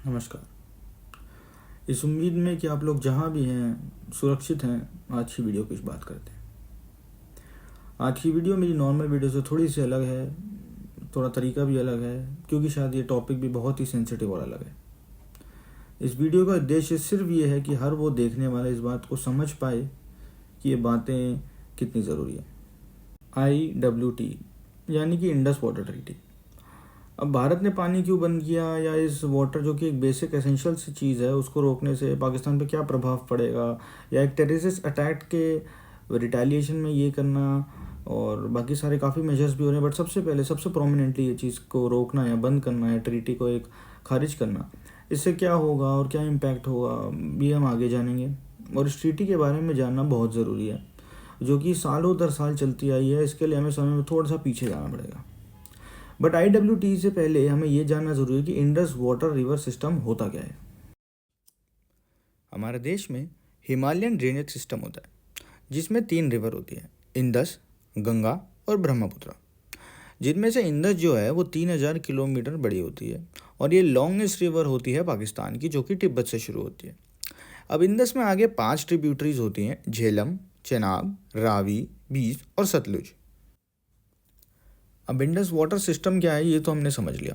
नमस्कार। इस उम्मीद में कि आप लोग जहाँ भी हैं सुरक्षित हैं, आज की वीडियो कुछ बात करते हैं। आज की वीडियो मेरी नॉर्मल वीडियो से थोड़ी सी अलग है, थोड़ा तरीका भी अलग है, क्योंकि शायद ये टॉपिक भी बहुत ही सेंसिटिव और अलग है। इस वीडियो का उद्देश्य सिर्फ ये है कि हर वो देखने वाला इस बात को समझ पाए कि ये बातें कितनी ज़रूरी है। IWT यानी कि इंडस वाटर ट्रीटी। अब भारत ने पानी क्यों बंद किया, या इस वाटर जो कि एक बेसिक एसेंशियल सी चीज़ है उसको रोकने से पाकिस्तान पे क्या प्रभाव पड़ेगा, या एक टेररिस्ट अटैक के रिटेलिएशन में ये करना, और बाकी सारे काफ़ी मेजर्स भी हो रहे हैं। बट सबसे पहले सबसे प्रोमिनेंटली ये चीज़ को रोकना या बंद करना या ट्रीटी को एक खारिज करना, इससे क्या होगा और क्या इम्पैक्ट होगा ये हम आगे जानेंगे। और इस ट्रीटी के बारे में जानना बहुत ज़रूरी है, जो कि सालों दर साल चलती आई है। इसके लिए हमें समय में थोड़ा सा पीछे जाना पड़ेगा। बट IWT से पहले हमें यह जानना जरूरी है कि इंडस वाटर रिवर सिस्टम होता क्या है। हमारे देश में हिमालयन ड्रेनेज सिस्टम होता है, जिसमें 3 रिवर होती है, इंडस, गंगा और ब्रह्मपुत्र। जिनमें से इंडस जो है वो 3000 किलोमीटर बड़ी होती है, और ये लॉन्गेस्ट रिवर होती है पाकिस्तान की, जो कि तिब्बत से शुरू होती है। अब इंडस में आगे 5 ट्रिब्यूटरीज होती हैं, झेलम, चेनाब, रावी, बीस और सतलुज। अब इंडस वाटर सिस्टम क्या है ये तो हमने समझ लिया,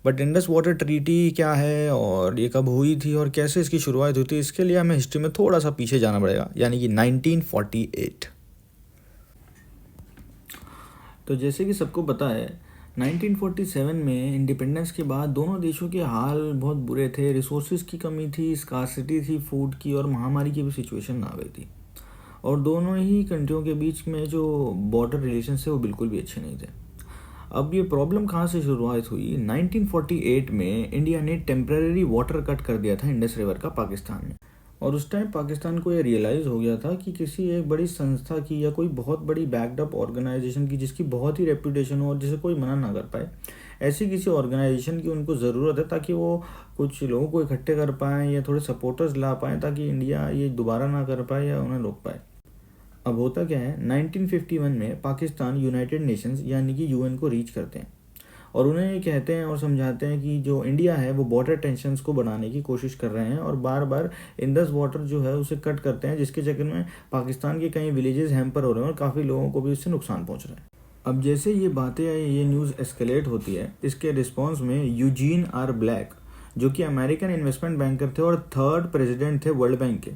बट इंडस वाटर ट्रीटी क्या है और ये कब हुई थी और कैसे इसकी शुरुआत हुई थी, इसके लिए हमें हिस्ट्री में थोड़ा सा पीछे जाना पड़ेगा, यानी कि 1948। तो जैसे कि सबको पता है, 1947 में इंडिपेंडेंस के बाद दोनों देशों के हाल बहुत बुरे थे। रिसोर्सेज की कमी थी, स्कार्सिटी थी फूड की, और महामारी की भी सिचुएशन आ गई थी। और दोनों ही कंट्रियों के बीच में जो बॉर्डर रिलेशन थे वो बिल्कुल भी अच्छे नहीं थे। अब ये प्रॉब्लम कहाँ से शुरुआत हुई? 1948 में इंडिया ने टेम्पररी वाटर कट कर दिया था इंडस रिवर का पाकिस्तान में। और उस टाइम पाकिस्तान को ये रियलाइज़ हो गया था कि किसी एक बड़ी संस्था की या कोई बहुत बड़ी बैकड ऑर्गेनाइजेशन की, जिसकी बहुत ही रेपुटेशन हो और जिसे कोई मना ना कर पाए, ऐसी किसी ऑर्गेनाइजेशन की उनको ज़रूरत है, ताकि वो कुछ लोगों को इकट्ठे कर पाएँ या थोड़े सपोर्टर्स ला पाएँ, ताकि इंडिया ये दोबारा ना कर पाए या उन्हें रोक पाए। अब होता क्या है, 1951 में पाकिस्तान यूनाइटेड नेशंस यानी कि UN को रीच करते हैं, और उन्हें ये कहते हैं और समझाते हैं कि जो इंडिया है वो बॉर्डर टेंशन्स को बढ़ाने की कोशिश कर रहे हैं, और बार बार इंडस वाटर जो है उसे कट करते हैं, जिसके चक्कर में पाकिस्तान के कई विलेजेस हैम्पर हो रहे हैं और काफ़ी लोगों को भी इससे नुकसान पहुँच रहा है। अब जैसे ये बातें आई, ये न्यूज़ एस्केलेट होती है, इसके रिस्पॉन्स में यूजीन आर ब्लैक, जो कि अमेरिकन इन्वेस्टमेंट बैंकर थे और 3rd प्रेसिडेंट थे वर्ल्ड बैंक के,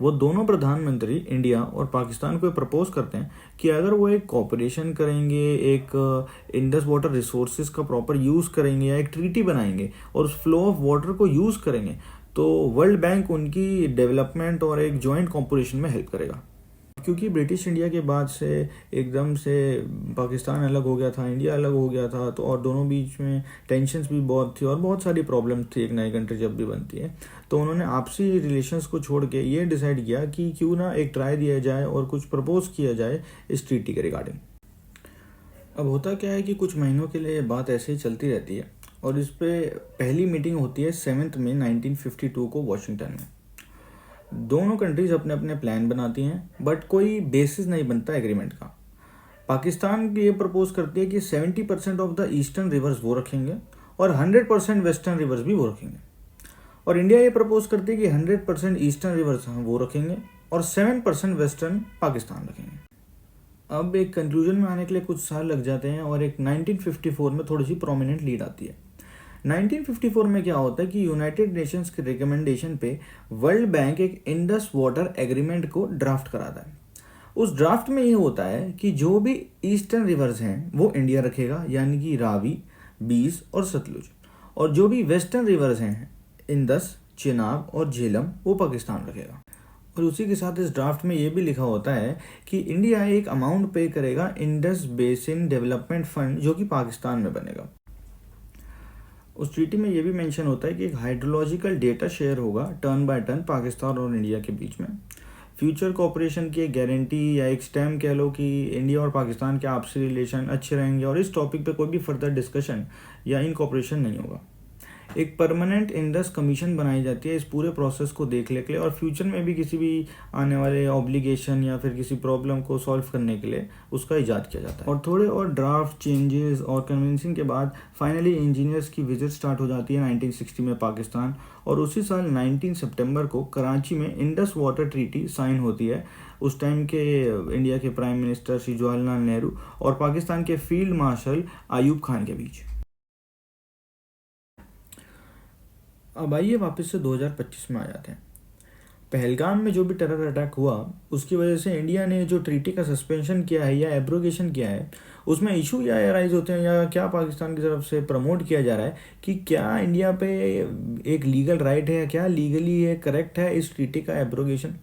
वो दोनों प्रधानमंत्री इंडिया और पाकिस्तान को प्रपोज करते हैं कि अगर वो एक कॉपरेशन करेंगे, एक इंडस वाटर रिसोर्सेज का प्रॉपर यूज़ करेंगे या एक ट्रीटी बनाएंगे और उस फ्लो ऑफ वाटर को यूज़ करेंगे, तो वर्ल्ड बैंक उनकी डेवलपमेंट और एक जॉइंट कॉपरेशन में हेल्प करेगा। क्योंकि ब्रिटिश इंडिया के बाद से एकदम से पाकिस्तान अलग हो गया था, इंडिया अलग हो गया था, तो और दोनों बीच में टेंशन्स भी बहुत थी और बहुत सारी प्रॉब्लम थी एक नई कंट्री जब भी बनती है। तो उन्होंने आपसी रिलेशंस को छोड़ के ये डिसाइड किया कि क्यों ना एक ट्राई दिया जाए और कुछ प्रपोज किया जाए इस ट्रीटी के रिगार्डिंग। अब होता क्या है कि कुछ महीनों के लिए बात ऐसे ही चलती रहती है, और इस पर पहली मीटिंग होती है 7 मई 1952 को वाशिंगटन में। दोनों कंट्रीज अपने अपने प्लान बनाती हैं, बट कोई बेसिस नहीं बनता एग्रीमेंट का। पाकिस्तान ये प्रपोज करती है कि 70% ऑफ द ईस्टर्न रिवर्स वो रखेंगे और 100% वेस्टर्न रिवर्स भी वो रखेंगे, और इंडिया ये प्रपोज करती है कि 100% ईस्टर्न रिवर्स वो रखेंगे और 7% वेस्टर्न पाकिस्तान रखेंगे। अब एक कंक्लूजन में आने के लिए कुछ साल लग जाते हैं, और एक 1954 में थोड़ी सी प्रोमिनेंट लीड आती है। 1954 में क्या होता है कि यूनाइटेड नेशंस के रिकमेंडेशन पे वर्ल्ड बैंक एक इंडस वाटर एग्रीमेंट को ड्राफ्ट कराता है। उस ड्राफ्ट में ये होता है कि जो भी ईस्टर्न रिवर्स हैं वो इंडिया रखेगा, यानी कि रावी, बीस और सतलुज, और जो भी वेस्टर्न रिवर्स हैं इंडस, चेनाब और झेलम, वो पाकिस्तान रखेगा। और उसी के साथ इस ड्राफ्ट में ये भी लिखा होता है कि इंडिया एक अमाउंट पे करेगा इंडस बेसिन डेवलपमेंट फंड, जो कि पाकिस्तान में बनेगा। उस ट्रीटी में ये भी मेंशन होता है कि एक हाइड्रोलॉजिकल डेटा शेयर होगा टर्न बाय टर्न पाकिस्तान और इंडिया के बीच में। फ्यूचर कोऑपरेशन की एक गारंटी या एक स्टैम्प कह लो कि इंडिया और पाकिस्तान के आपसी रिलेशन अच्छे रहेंगे, और इस टॉपिक पे कोई भी फर्दर डिस्कशन या इन कोऑपरेशन नहीं होगा। एक परमानेंट इंडस कमीशन बनाई जाती है इस पूरे प्रोसेस को देखने के लिए और फ्यूचर में भी किसी भी आने वाले ऑब्लिगेशन या फिर किसी प्रॉब्लम को सॉल्व करने के लिए उसका इजाद किया जाता है। और थोड़े और ड्राफ्ट चेंजेस और कन्विंसिंग के बाद फाइनली इंजीनियर्स की विजिट स्टार्ट हो जाती है 1960 में पाकिस्तान, और उसी साल 19 सितंबर को कराची में इंडस वाटर ट्रीटी साइन होती है उस टाइम के इंडिया के प्राइम मिनिस्टर श्री जवाहरलाल नेहरू और पाकिस्तान के फील्ड मार्शल आयूब खान के बीच। अब आइए वापस से 2025 में आ जाते हैं। पहलगाम में जो भी टेरर अटैक हुआ उसकी वजह से इंडिया ने जो ट्रीटी का सस्पेंशन किया है या एब्रोगेशन किया है उसमें इशू या अराइज होते हैं या क्या पाकिस्तान की तरफ से प्रमोट किया जा रहा है कि क्या इंडिया पे एक लीगल राइट है, क्या लीगली ये करेक्ट है इस ट्रीटी का एब्रोगेशन,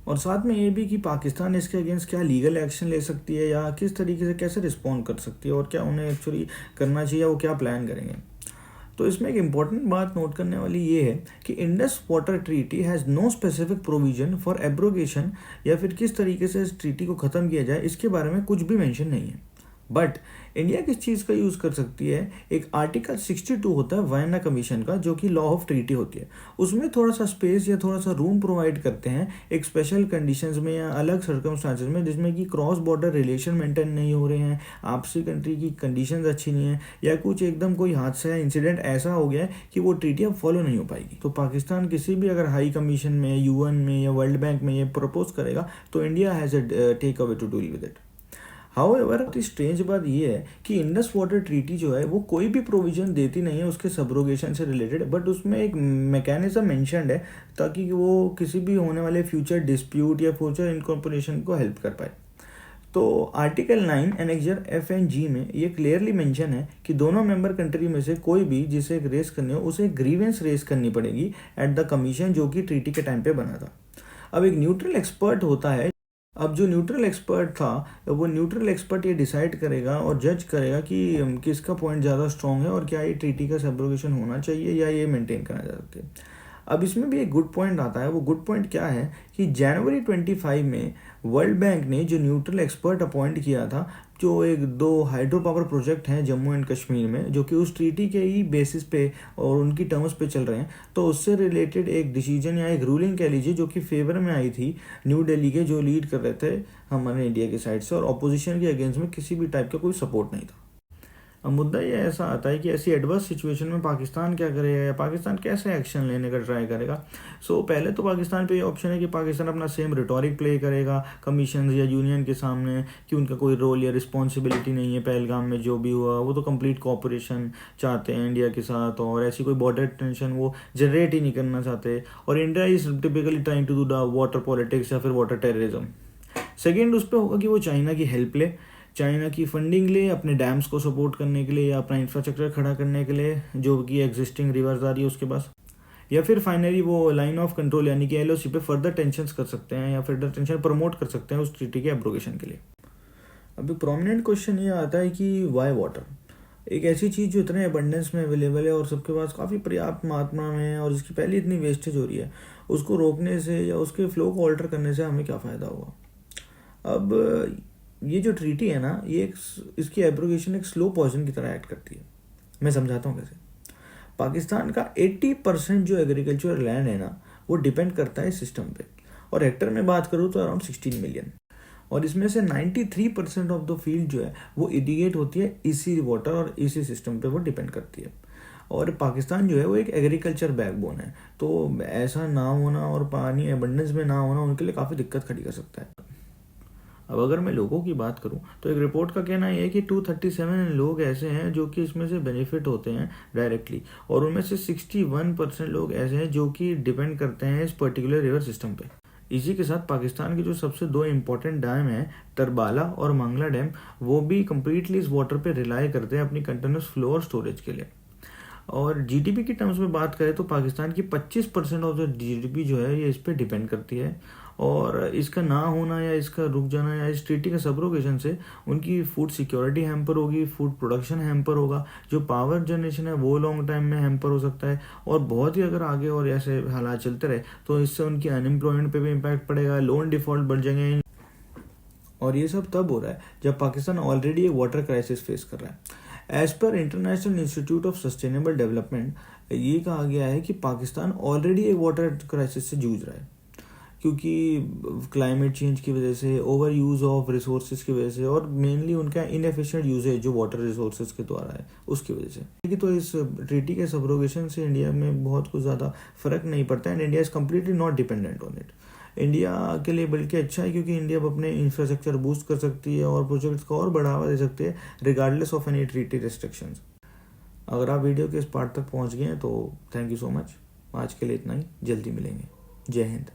और साथ में ये भी कि पाकिस्तान इसके अगेंस्ट क्या लीगल एक्शन ले सकती है या किस तरीके से कैसे रिस्पॉन्ड कर सकती है और क्या उन्हें एक्चुअली करना चाहिए, वो क्या प्लान करेंगे। तो इसमें एक इम्पॉर्टेंट बात नोट करने वाली ये है कि Indus water treaty has no specific provision for abrogation या फिर किस तरीके से इस ट्रीटी को ख़त्म किया जाए इसके बारे में कुछ भी मेंशन नहीं है। बट इंडिया किस चीज़ का यूज़ कर सकती है, एक आर्टिकल 62 होता है वायना कमीशन का जो कि लॉ ऑफ ट्रीटी होती है, उसमें थोड़ा सा स्पेस या थोड़ा सा रूम प्रोवाइड करते हैं एक स्पेशल कंडीशंस में या अलग सर्कमस्टांसेस में जिसमें कि क्रॉस बॉर्डर रिलेशन मेंटेन नहीं हो रहे हैं, आपसी कंट्री की कंडीशंस अच्छी नहीं है या कुछ एकदम कोई हादसा या इंसिडेंट ऐसा हो गया है कि वो ट्रीटी अब फॉलो नहीं हो पाएगी। तो पाकिस्तान किसी भी अगर हाई कमीशन में, UN में या वर्ल्ड बैंक में ये प्रपोज करेगा तो India has a take away to deal with it. However strange बात ये है कि इंडस वाटर ट्रीटी जो है वो कोई भी प्रोविजन देती नहीं है उसके सब्रोगेशन से रिलेटेड, बट उसमें एक मैकेनिज्म मेंशन्ड है ताकि वो किसी भी होने वाले फ्यूचर डिस्प्यूट या फ्यूचर इनकॉर्पोरेशन को हेल्प कर पाए। तो article 9 annexure F and G में ये क्लियरली मेंशन है कि दोनों मेंबर कंट्री में से कोई भी जिसे एक रेस करनी हो उसे ग्रीवेंस रेस करनी पड़ेगी एट द कमीशन जो कि ट्रीटी के टाइम पे बना था। अब एक न्यूट्रल एक्सपर्ट होता है, अब जो न्यूट्रल एक्सपर्ट था वो न्यूट्रल एक्सपर्ट ये डिसाइड करेगा और जज करेगा कि किसका पॉइंट ज़्यादा स्ट्रॉन्ग है और क्या ये ट्रीटी का सब्रोगेशन होना चाहिए या ये मेंटेन करना जा सकते हैं। अब इसमें भी एक गुड पॉइंट आता है, वो गुड पॉइंट क्या है कि जनवरी 25 में वर्ल्ड बैंक ने जो न्यूट्रल एक्सपर्ट अपॉइंट किया था, जो एक 2 हाइड्रो पावर प्रोजेक्ट हैं जम्मू एंड कश्मीर में जो कि उस ट्रीटी के ही बेसिस पे और उनकी टर्म्स पे चल रहे हैं, तो उससे रिलेटेड एक डिसीजन या एक रूलिंग कह लीजिए जो कि फेवर में आई थी न्यू दिल्ली के जो लीड कर रहे थे हमारे इंडिया की साइड से, और अपोजिशन के अगेंस्ट में किसी भी टाइप का कोई सपोर्ट नहीं था। अब मुद्दा ये ऐसा आता है कि ऐसी एडवर्स सिचुएशन में पाकिस्तान क्या करेगा या पाकिस्तान कैसे एक्शन लेने का ट्राई करेगा। पहले तो पाकिस्तान पे ये ऑप्शन है कि पाकिस्तान अपना सेम रिटोरिक प्ले करेगा कमीशन या यूनियन के सामने कि उनका कोई रोल या रिस्पॉन्सिबिलिटी नहीं है, पहलगाम में जो भी हुआ वो तो कंप्लीट कोऑपरेशन चाहते हैं इंडिया के साथ और ऐसी कोई बॉर्डर टेंशन वो जनरेट ही नहीं करना चाहते, और India is typically trying to do the water politics या फिर वाटर टेररिज्म। सेकेंड उस पर होगा कि वो चाइना की हेल्प ले, चाइना की फंडिंग ले अपने डैम्स को सपोर्ट करने के लिए या अपना इंफ्रास्ट्रक्चर खड़ा करने के लिए जो कि एग्जिस्टिंग रिवर्स आ रही है उसके पास, या फिर फाइनली वो लाइन ऑफ कंट्रोल यानी कि LOC पे फर्दर टेंशन कर सकते हैं या फर्दर टेंशन प्रमोट कर सकते हैं उस ट्रीटी के एब्रोगेशन के लिए। अभी प्रोमिनेंट क्वेश्चन ये आता है कि वाई वाटर, एक ऐसी चीज़ जो इतने अबंडेंस में अवेलेबल है और सबके पास काफ़ी पर्याप्त मात्रा में है और जिसकी पहले इतनी वेस्टेज हो रही है, उसको रोकने से या उसके फ्लो को ऑल्टर करने से हमें क्या फ़ायदा होगा। अब ये जो ट्रीटी है ना, ये इसकी एब्रोगेशन एक स्लो पॉइजन की तरह एक्ट करती है। मैं समझाता हूँ कैसे। पाकिस्तान का 80% जो एग्रीकल्चर लैंड है ना वो डिपेंड करता है सिस्टम पे, और हेक्टर में बात करूँ तो अराउंड 16 मिलियन, और इसमें से 93% ऑफ द फील्ड जो है वो इरीगेट होती है इसी वाटर और इसी सिस्टम पे वो डिपेंड करती है। और पाकिस्तान जो है वो एक एग्रीकल्चर बैकबोन है, तो ऐसा ना होना और पानी एबंडेंस में ना होना उनके लिए काफ़ी दिक्कत खड़ी कर सकता है। अब अगर मैं लोगों की बात करूं तो एक रिपोर्ट का कहना यह है कि 237 लोग ऐसे हैं जो कि इसमें से बेनिफिट होते हैं डायरेक्टली, और उनमें से 61% लोग ऐसे हैं जो कि डिपेंड करते हैं इस पर्टिकुलर रिवर सिस्टम पे। इसी के साथ पाकिस्तान के जो सबसे 2 इम्पोर्टेंट डैम हैं तरबाला और मंगला डैम, वो भी कम्प्लीटली इस वाटर पे रिलाई करते हैं अपनी कंटिन्यूस फ्लो और स्टोरेज के लिए। और GDP की टर्म्स में बात करें तो पाकिस्तान की 25% ऑफ द GDP जो है ये इस पर डिपेंड करती है, और इसका ना होना या इसका रुक जाना या इस ट्रीटी का सब्रोगेशन से उनकी फूड सिक्योरिटी हैम्पर होगी, फूड प्रोडक्शन हैम्पर होगा, जो पावर जनरेशन है वो लॉन्ग टाइम में हैम्पर हो सकता है, और बहुत ही अगर आगे और ऐसे हालात चलते रहे तो इससे उनकी अनएम्प्लॉयमेंट पे भी इम्पैक्ट पड़ेगा, लोन डिफॉल्ट बढ़ जाएंगे, और ये सब तब हो रहा है जब पाकिस्तान ऑलरेडी एक वाटर क्राइसिस फेस कर रहा है। As per international institute of sustainable development ये कहा गया है कि पाकिस्तान ऑलरेडी एक वाटर क्राइसिस से जूझ रहा है, क्योंकि क्लाइमेट चेंज की वजह से, ओवर यूज़ ऑफ रिसोर्सेज की वजह से, और मेनली उनका इनएफिशिएंट यूजेज जो वाटर रिसोर्सेज के द्वारा है उसकी वजह से। कि तो इस ट्रीटी के सब्रोगेशन से इंडिया में बहुत कुछ ज़्यादा फ़र्क नहीं पड़ता है, and India is completely not dependent on it. India के लिए बल्कि अच्छा है, क्योंकि इंडिया अब अपने इंफ्रास्ट्रक्चर बूस्ट कर सकती है और प्रोजेक्ट्स को और बढ़ावा दे सकते हैं regardless of any treaty restrictions. अगर आप वीडियो के इस पार्ट तक पहुंच गए हैं तो थैंक यू सो मच। आज के लिए इतना ही, जल्दी मिलेंगे। जय हिंद।